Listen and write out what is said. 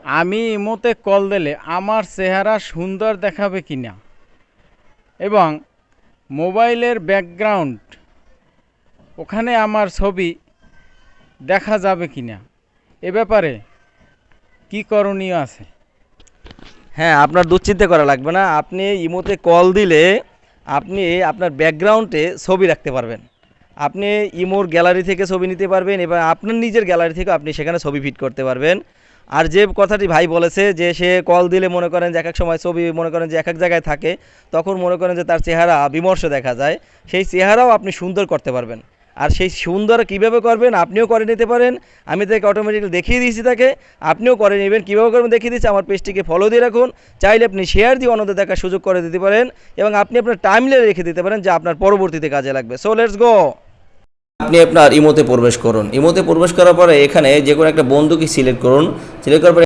আমি ইমোতে কল দিলে আমার চেহারা সুন্দর দেখাবে কিনা এবং মোবাইলের ব্যাকগ্রাউন্ড ওখানে আমার ছবি দেখা যাবে কিনা এ ব্যাপারে কি করণীয় আছে? হ্যাঁ, আপনার দুশ্চিন্তা করা লাগবে না। আপনি ইমোতে কল দিলে আপনি আপনার ব্যাকগ্রাউন্ডে ছবি রাখতে পারবেন। আপনি ইমোর গ্যালারি থেকে ছবি নিতে পারবেন এবং আপনার নিজের গ্যালারি থেকে আপনি সেখানে ছবি ফিট করতে পারবেন। আর যে কথাটি ভাই বলেছে যে সে কল দিলে মনে করেন যে এক এক সময় ছবি মনে করেন যে এক এক জায়গায় থাকে, তখন মনে করেন যে তার চেহারা বিমর্ষ দেখা যায়, সেই চেহারাও আপনি সুন্দর করতে পারবেন। আর সেই সুন্দর কীভাবে করবেন আপনিও করে নিতে পারেন। আমি তাকে অটোমেটিক্যালি দেখিয়ে দিয়েছি, তাকে আপনিও করে নেবেন। কীভাবে করবেন দেখিয়ে দিচ্ছি। আমার পেজটিকে ফলো দিয়ে রাখুন। চাইলে আপনি শেয়ার দিয়ে অন্যদের দেখার সুযোগ করে দিতে পারেন এবং আপনি আপনার টাইমলাইনে রেখে দিতে পারেন, যা আপনার পরবর্তীতে কাজে লাগবে। So let's go. আপনি আপনার ইমোতে প্রবেশ করুন। ইমোতে প্রবেশ করার পরে এখানে যে কোনো একটা বন্ধুকে সিলেক্ট করুন। সিলেক্ট করার পরে